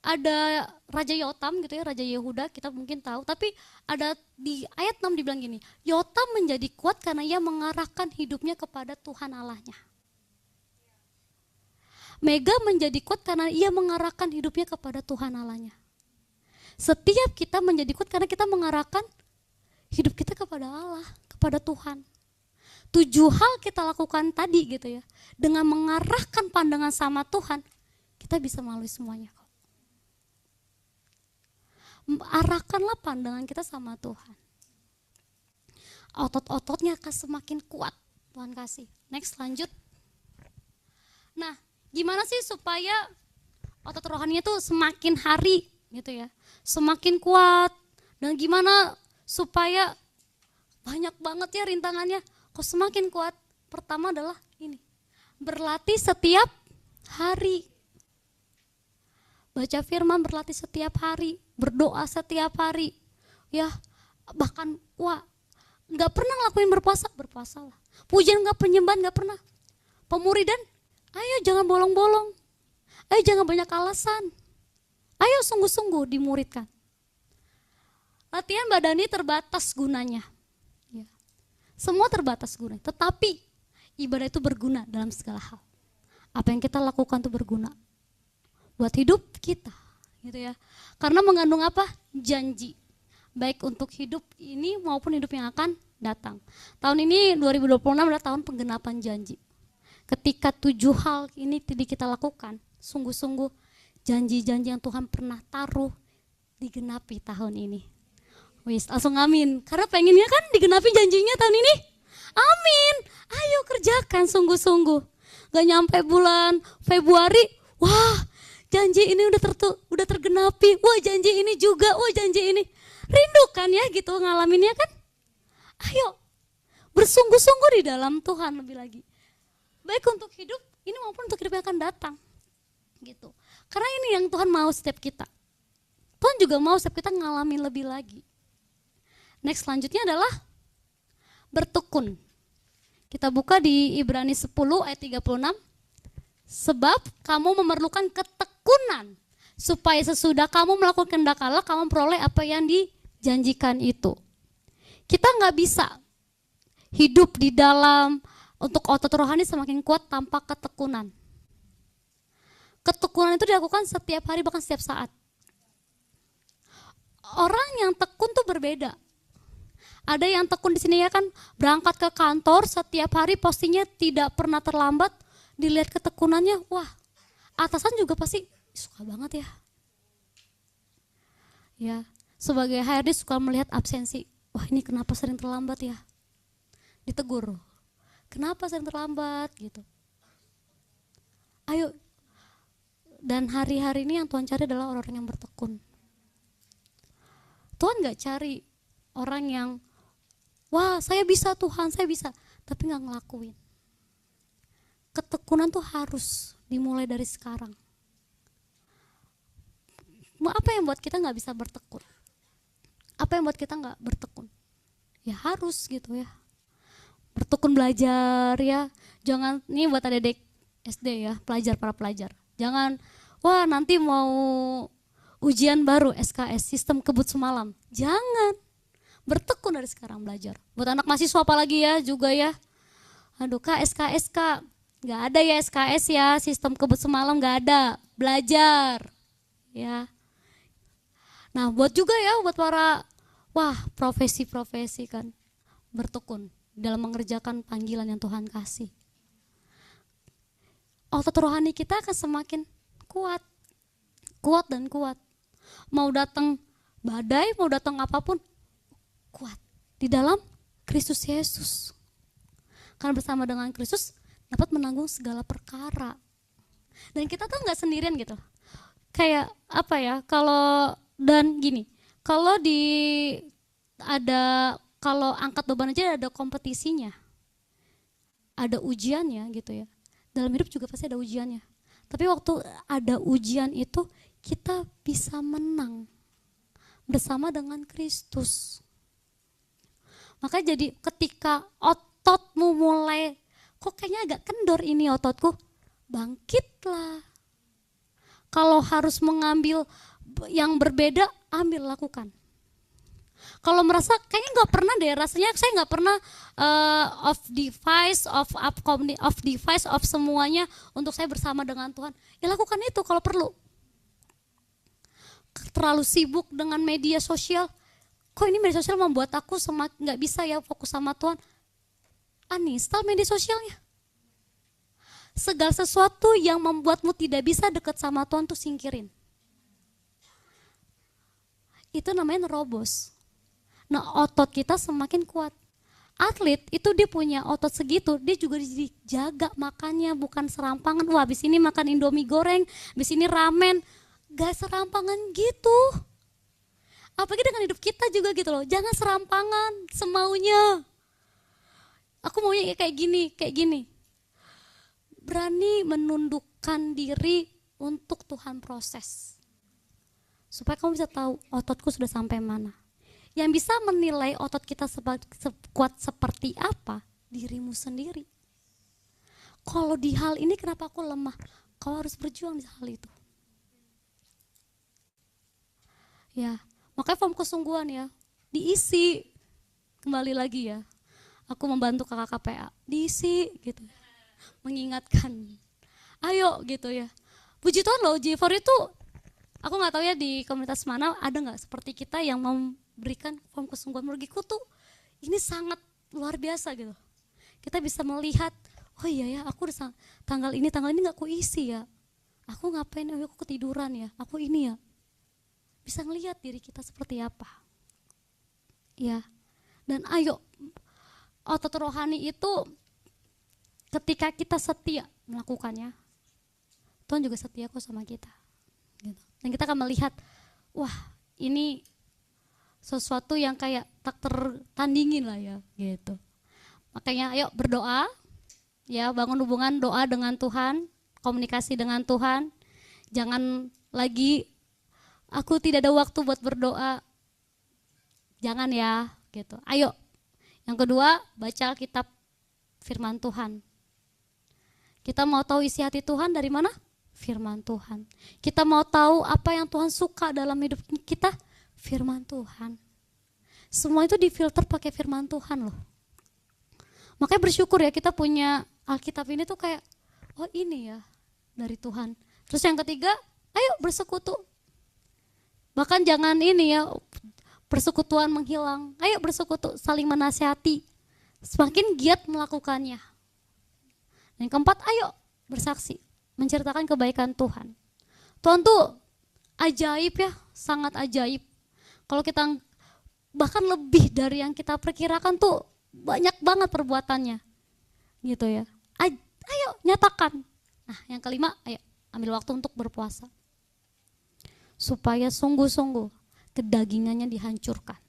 ada Raja Yotam gitu ya, Raja Yehuda kita mungkin tahu, tapi ada di ayat 6 dibilang gini, Yotam menjadi kuat karena ia mengarahkan hidupnya kepada Tuhan Allahnya. Mega menjadi kuat karena ia mengarahkan hidupnya kepada Tuhan Allahnya. Setiap kita menjadi kuat karena kita mengarahkan hidup kita kepada Allah, kepada Tuhan. 7 hal kita lakukan tadi gitu ya, dengan mengarahkan pandangan sama Tuhan, kita bisa melalui semuanya. Arahkanlah pandangan kita sama Tuhan. Otot-ototnya akan semakin kuat, Tuhan kasih. Next, lanjut. Nah, gimana sih supaya otot rohaninya tuh semakin hari gitu ya, semakin kuat, dan gimana supaya banyak banget ya rintangannya kok semakin kuat? Pertama adalah ini, berlatih setiap hari. Baca firman, berlatih setiap hari, berdoa setiap hari, ya bahkan nggak pernah ngelakuin berpuasa lah. Pujian nggak, penyembahan nggak pernah. Pemuridan, ayo jangan bolong-bolong, ayo jangan banyak alasan, ayo sungguh-sungguh dimuridkan. Latihan badani terbatas gunanya, ya. Semua terbatas gunanya, tetapi ibadah itu berguna dalam segala hal. Apa yang kita lakukan itu berguna buat hidup kita, gitu ya. Karena mengandung apa? Janji, baik untuk hidup ini maupun hidup yang akan datang. Tahun ini 2026 adalah tahun penggenapan janji. Ketika 7 hal ini tidak kita lakukan, sungguh-sungguh janji-janji yang Tuhan pernah taruh digenapi tahun ini. Wis, langsung amin. Karena pengennya kan digenapi janjinya tahun ini. Amin. Ayo kerjakan sungguh-sungguh. Gak nyampe bulan Februari, wah janji ini udah tergenapi, wah janji ini juga, wah janji ini. Rindu kan ya gitu ngalaminnya kan? Ayo bersungguh-sungguh di dalam Tuhan lebih lagi. Baik untuk hidup ini maupun untuk hidup yang akan datang. Gitu. Karena ini yang Tuhan mau setiap kita. Tuhan juga mau setiap kita ngalamin lebih lagi. Next, selanjutnya adalah bertekun. Kita buka di Ibrani 10 ayat 36. Sebab kamu memerlukan ketekunan supaya sesudah kamu melakukan kehendak Allah, kamu memperoleh apa yang dijanjikan itu. Kita nggak bisa hidup di dalam untuk otot rohani semakin kuat tanpa ketekunan. Ketekunan itu dilakukan setiap hari, bahkan setiap saat. Orang yang tekun tuh berbeda. Ada yang tekun di sini ya kan, berangkat ke kantor setiap hari pastinya tidak pernah terlambat. Dilihat ketekunannya, wah atasan juga pasti suka banget ya. Ya, sebagai HRD suka melihat absensi. Wah ini kenapa sering terlambat ya? Ditegur. Kenapa sering terlambat gitu. Ayo. Dan hari-hari ini yang Tuhan cari adalah orang-orang yang bertekun. Tuhan gak cari orang yang, wah saya bisa Tuhan, saya bisa, tapi gak ngelakuin. ketekunan tuh harus dimulai dari sekarang. Apa yang buat kita nggak bisa bertekun? Apa yang buat kita nggak bertekun? Ya harus gitu ya. Bertekun belajar ya. Jangan, nih buat adik-adik SD ya, para pelajar. Jangan, wah nanti mau ujian baru SKS, sistem kebut semalam. Jangan. Bertekun dari sekarang belajar. Buat anak mahasiswa apalagi ya juga ya. Aduh kak, SKS kak. Gak ada ya SKS ya, sistem kebut semalam gak ada. Belajar. Ya. Nah buat juga ya, buat para, profesi-profesi kan. Bertekun dalam mengerjakan panggilan yang Tuhan kasih. Otot rohani kita akan semakin kuat. Kuat dan kuat. Mau datang badai, mau datang apapun, kuat di dalam Kristus Yesus. Karena bersama dengan Kristus dapat menanggung segala perkara. Dan kita tuh nggak sendirian gitu. Kayak apa ya? Kalau kalau angkat beban aja ada kompetisinya, ada ujiannya gitu ya. Dalam hidup juga pasti ada ujiannya. Tapi waktu ada ujian itu kita bisa menang bersama dengan Kristus. Maka jadi ketika ototmu mulai, kok kayaknya agak kendor ini ototku, bangkitlah. Kalau harus mengambil yang berbeda, ambil, lakukan. Kalau merasa kayaknya nggak pernah deh, rasanya saya nggak pernah off device of semuanya untuk saya bersama dengan Tuhan. Ya lakukan itu kalau perlu. Terlalu sibuk dengan media sosial, kok ini media sosial membuat aku semakin nggak bisa ya fokus sama Tuhan. Uninstall media sosialnya. Segala sesuatu yang membuatmu tidak bisa dekat sama Tuhan tuh singkirin. Itu namanya nerobos. Nah otot kita semakin kuat. Atlet itu dia punya otot segitu, dia juga dijaga makannya, bukan serampangan. Wah abis ini makan Indomie goreng, abis ini ramen. Gak serampangan gitu. Apalagi dengan hidup kita juga gitu loh. Jangan serampangan, semaunya. Aku maunya kayak gini. Berani menundukkan diri untuk Tuhan proses. Supaya kamu bisa tahu ototku sudah sampai mana. Yang bisa menilai otot kita kuat seperti apa, dirimu sendiri. Kalau di hal ini kenapa aku lemah? Kau harus berjuang di hal itu. Ya, makanya form kesungguhan ya, diisi. Kembali lagi ya, aku membantu kakak KPA, diisi gitu. Mengingatkan, ayo gitu ya. Puji Tuhan loh, J4 itu, aku gak tahu ya di komunitas mana ada gak seperti kita yang memberikan form kesungguhan. Menurutku tuh ini sangat luar biasa gitu. Kita bisa melihat, oh iya ya aku udah tanggal ini gak aku isi ya. Aku ngapain, aku ketiduran ya, aku ini ya. Bisa ngelihat diri kita seperti apa. Ya. Dan ayo, otot rohani itu ketika kita setia melakukannya, Tuhan juga setia kok sama kita. Gitu. Dan kita akan melihat, wah ini sesuatu yang kayak tak tertandingin lah ya gitu. Makanya ayo berdoa, ya bangun hubungan doa dengan Tuhan, komunikasi dengan Tuhan. Jangan lagi aku tidak ada waktu buat berdoa. Jangan ya, gitu. Ayo. Yang kedua, baca Alkitab, firman Tuhan. Kita mau tahu isi hati Tuhan dari mana? Firman Tuhan. Kita mau tahu apa yang Tuhan suka dalam hidup kita? Firman Tuhan. Semua itu difilter pakai firman Tuhan loh. Makanya bersyukur ya kita punya Alkitab ini tuh kayak, oh ini ya dari Tuhan. Terus yang ketiga, ayo bersekutu. Bahkan jangan ini ya, persekutuan menghilang. Ayo bersekutu, saling menasihati. Semakin giat melakukannya. Yang keempat, ayo bersaksi, menceritakan kebaikan Tuhan. Tuhan tuh ajaib ya, sangat ajaib. Kalau kita bahkan lebih dari yang kita perkirakan tuh banyak banget perbuatannya. Gitu ya. Ayo nyatakan. Nah yang kelima, ayo ambil waktu untuk berpuasa. Supaya sungguh-sungguh kedagingannya dihancurkan.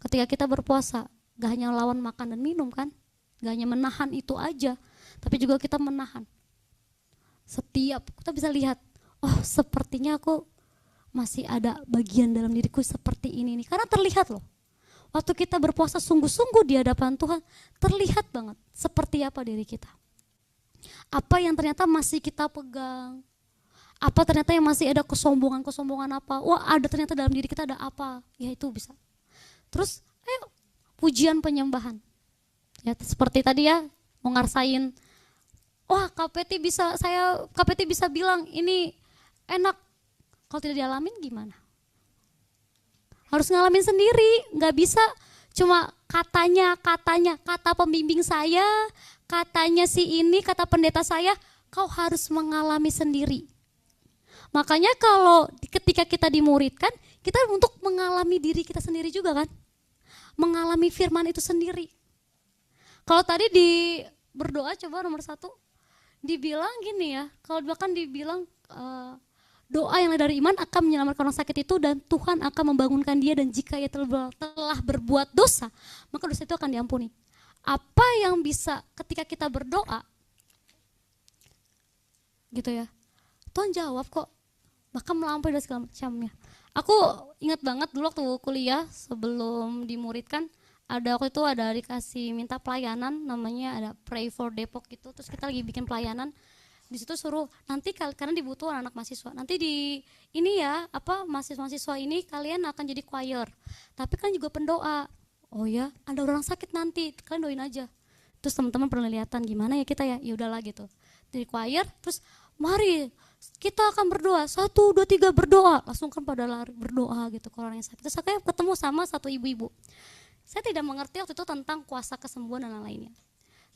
Ketika kita berpuasa, gak hanya lawan makan dan minum kan, gak hanya menahan itu aja, tapi juga kita menahan. Setiap kita bisa lihat, oh sepertinya aku masih ada bagian dalam diriku seperti ini nih. Karena terlihat loh, waktu kita berpuasa sungguh-sungguh di hadapan Tuhan, terlihat banget seperti apa diri kita. Apa yang ternyata masih kita pegang, apa ternyata yang masih ada kesombongan apa, wah ada ternyata dalam diri kita ada apa, ya itu bisa. Terus ayo pujian penyembahan, ya seperti tadi ya, mau ngarasain, wah KPT bisa bilang ini enak, kalau tidak dialamin gimana? Harus ngalamin sendiri, nggak bisa cuma kata pembimbing saya, katanya si ini, kata pendeta saya, kau harus mengalami sendiri. Makanya kalau ketika kita dimuridkan, kita untuk mengalami diri kita sendiri juga kan, mengalami firman itu sendiri. Kalau tadi di berdoa coba nomor 1, dibilang gini ya, kalau bahkan dibilang doa yang dari iman akan menyelamatkan orang sakit itu dan Tuhan akan membangunkan dia, dan jika ia telah berbuat dosa, maka dosa itu akan diampuni. Apa yang bisa ketika kita berdoa gitu ya, Tuhan jawab kok, bahkan melampaui dari segala macamnya. Aku ingat banget dulu waktu kuliah sebelum dimuridkan, waktu itu ada dikasih minta pelayanan, namanya ada Pray for Depok gitu. Terus kita lagi bikin pelayanan, di situ suruh nanti karena dibutuhkan anak mahasiswa, nanti di ini ya mahasiswa ini kalian akan jadi choir, tapi kan juga pendoa. Oh ya, ada orang sakit nanti kalian doain aja. Terus teman-teman pernah lihatan gimana ya kita ya udahlah gitu, dari choir. Terus mari kita akan berdoa, 1, 2, 3 berdoa, langsung kan pada lari berdoa gitu ke orang yang sakit. Terus saya ketemu sama satu ibu-ibu, saya tidak mengerti waktu itu tentang kuasa kesembuhan dan lain-lainnya.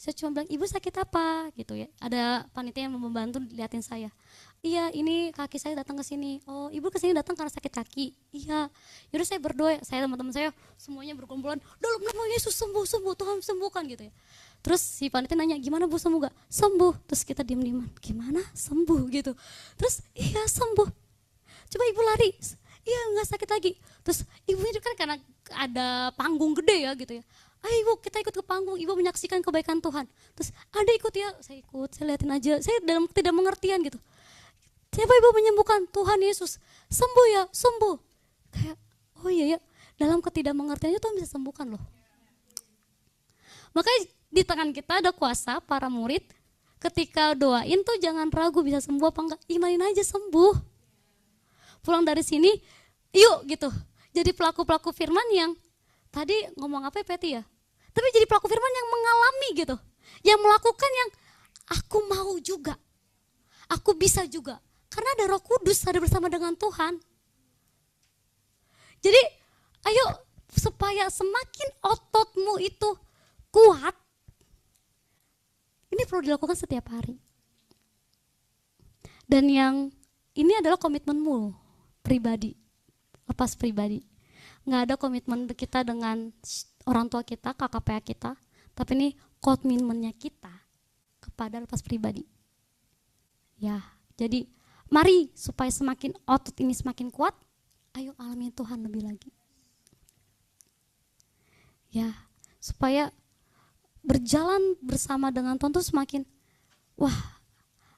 Saya cuma bilang, ibu sakit apa gitu ya. Ada panitia yang membantu liatin saya. Iya, ini kaki saya datang ke sini. Oh, ibu ke sini datang karena sakit kaki. Iya. Yaudah saya berdoa. Saya teman-teman saya semuanya berkumpulan, dalam nama Yesus sembuh, Tuhan sembuhkan gitu ya. Terus si panitia nanya, gimana bu, sembuh gak? Sembuh. Terus kita diam-diaman, gimana sembuh gitu. Terus iya sembuh. Coba ibu lari. Iya nggak sakit lagi. Terus ibu itu kan karena ada panggung gede ya gitu ya. Ayo ibu, kita ikut ke panggung, ibu menyaksikan kebaikan Tuhan. Terus ada ikut ya, saya ikut, saya liatin aja, saya dalam tidak mengertian gitu. Siapa ibu menyembuhkan? Tuhan Yesus. Sembuh ya, sembuh. Kayak, oh iya ya, dalam ketidakmengertiannya Tuhan bisa sembuhkan loh. Makanya di tangan kita ada kuasa, para murid, ketika doain tuh jangan ragu bisa sembuh apa enggak, imanin aja sembuh. Pulang dari sini, yuk gitu, jadi pelaku-pelaku firman yang tadi ngomong apa ya Peti ya, tapi jadi pelaku firman yang mengalami gitu, yang melakukan yang aku mau juga, aku bisa juga, karena ada Roh Kudus, ada bersama dengan Tuhan. Jadi ayo supaya semakin ototmu itu kuat, ini perlu dilakukan setiap hari. Dan yang ini adalah komitmenmu pribadi, lepas pribadi. Nggak ada komitmen kita dengan orang tua kita, KKPA kita, tapi ini komitmennya kita kepada lepas pribadi. Ya, jadi mari supaya semakin otot ini semakin kuat, ayo alami Tuhan lebih lagi. Ya, supaya berjalan bersama dengan Tuhan tuh semakin, wah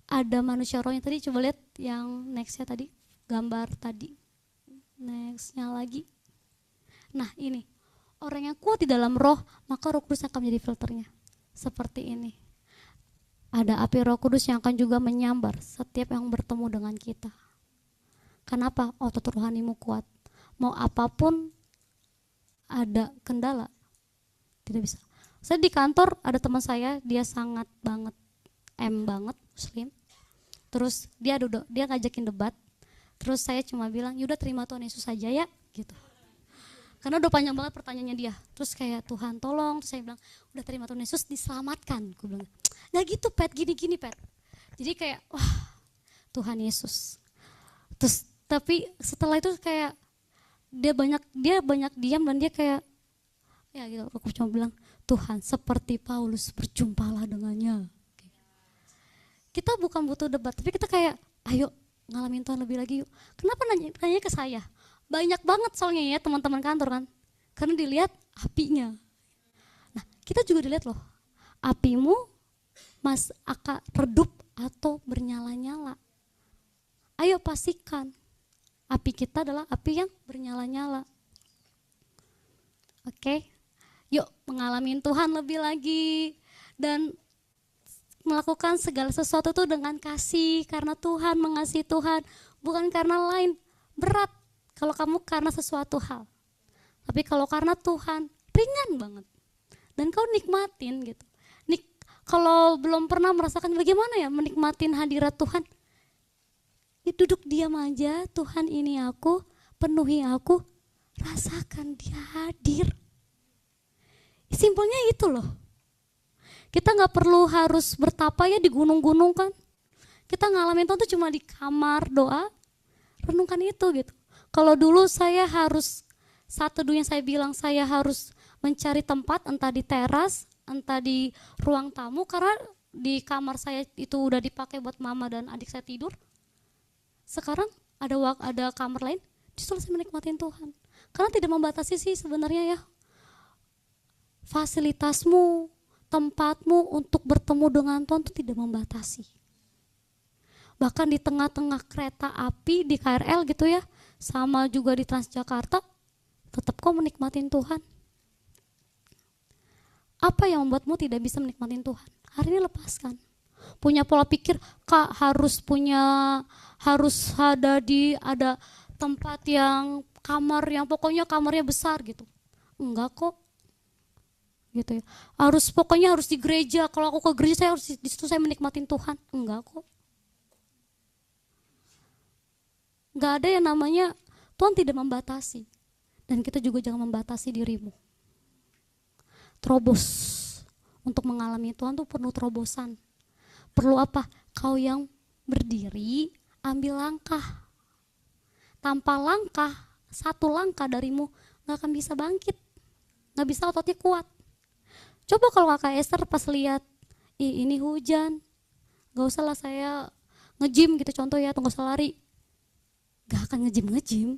ada manusia rohnya. Tadi coba lihat yang nextnya tadi, gambar tadi, nextnya lagi. Nah ini, orang yang kuat di dalam roh, maka Roh Kudus akan menjadi filternya. Seperti ini. Ada api Roh Kudus yang akan juga menyambar setiap yang bertemu dengan kita. Kenapa? Otot rohanimu kuat. Mau apapun ada kendala, tidak bisa. Saya di kantor ada teman saya, dia sangat banget banget Muslim. Terus dia ngajakin debat. Terus saya cuma bilang, yaudah terima Tuhan Yesus saja ya, gitu. Karena udah panjang banget pertanyaannya dia. Terus kayak Tuhan tolong, terus saya bilang udah terima Tuhan Yesus diselamatkan. Gue bilang nggak gitu Pet, gini Pet. Jadi kayak wah Tuhan Yesus. Terus tapi setelah itu kayak dia banyak diam dan dia kayak ya gitu. Aku cuma bilang Tuhan seperti Paulus berjumpalah dengannya. Kita bukan butuh debat, tapi kita kayak ayo ngalamin Tuhan lebih lagi yuk. Kenapa nanya ke saya? Banyak banget soalnya ya teman-teman kantor kan, karena dilihat apinya. Nah kita juga dilihat loh, apimu akan redup atau bernyala-nyala. Ayo pastikan api kita adalah api yang bernyala-nyala. Oke, yuk mengalami Tuhan lebih lagi dan melakukan segala sesuatu itu dengan kasih, karena Tuhan mengasihi Tuhan, bukan karena lain. Berat kalau kamu karena sesuatu hal, tapi kalau karena Tuhan ringan banget dan kau nikmatin gitu. Kalau belum pernah merasakan bagaimana ya menikmatin hadirat Tuhan, ya duduk diam aja, Tuhan ini aku, penuhi aku, rasakan dia hadir. Simpelnya itu loh. Kita gak perlu harus bertapa ya di gunung-gunung kan. Kita ngalamin Tuhan tuh cuma di kamar doa, renungkan itu gitu. Kalau dulu saya harus, satu dunia saya bilang saya harus mencari tempat, entah di teras, entah di ruang tamu, karena di kamar saya itu udah dipakai buat mama dan adik saya tidur. Sekarang ada kamar lain, justru saya menikmatin Tuhan. Karena tidak membatasi sih sebenarnya ya. Fasilitasmu, tempatmu untuk bertemu dengan Tuhan itu tidak membatasi. Bahkan di tengah-tengah kereta api di KRL gitu ya, sama juga di Transjakarta, tetap kau menikmatin Tuhan. Apa yang membuatmu tidak bisa menikmatin Tuhan? Hari ini lepaskan. Punya pola pikir, Kak harus ada tempat yang kamar yang pokoknya kamarnya besar gitu. Enggak kok. Gitu ya. Pokoknya harus di gereja. Kalau aku ke gereja saya harus di situ saya menikmatin Tuhan. Enggak kok. Enggak ada yang namanya Tuhan tidak membatasi. Dan kita juga jangan membatasi dirimu. Terobos. Untuk mengalami Tuhan tuh perlu terobosan. Perlu apa? Kau yang berdiri, ambil langkah. Tanpa langkah, satu langkah darimu gak akan bisa bangkit. Gak bisa ototnya kuat. Coba kalau kakak Esther pas lihat, ini hujan, gak usah lah saya nge-gym gitu contoh ya, atau gak usah lari. Gak akan nge-gym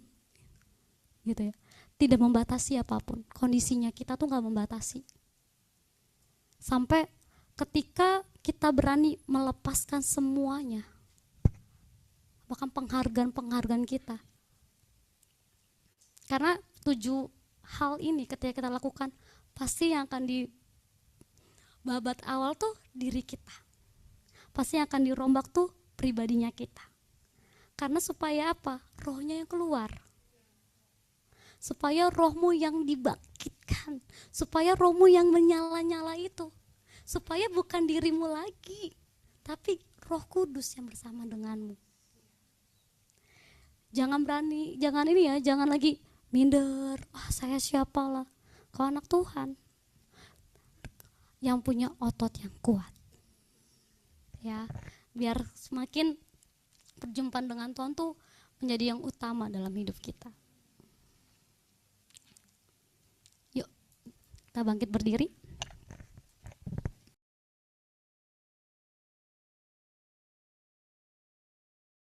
gitu ya. Tidak membatasi apapun, kondisinya kita tuh gak membatasi. Sampai ketika kita berani melepaskan semuanya, bahkan penghargaan kita. Karena 7 hal ini ketika kita lakukan, pasti yang akan di babat awal tuh diri kita. Pasti yang akan dirombak tuh pribadinya kita. Karena supaya apa? Rohnya yang keluar. Supaya rohmu yang dibangkitkan, supaya rohmu yang menyala-nyala itu, supaya bukan dirimu lagi, tapi Roh Kudus yang bersama denganmu. Jangan lagi minder, saya siapalah. Kau anak Tuhan yang punya otot yang kuat. Ya, biar semakin perjumpaan dengan Tuhan tuh menjadi yang utama dalam hidup kita. Yuk, kita bangkit berdiri.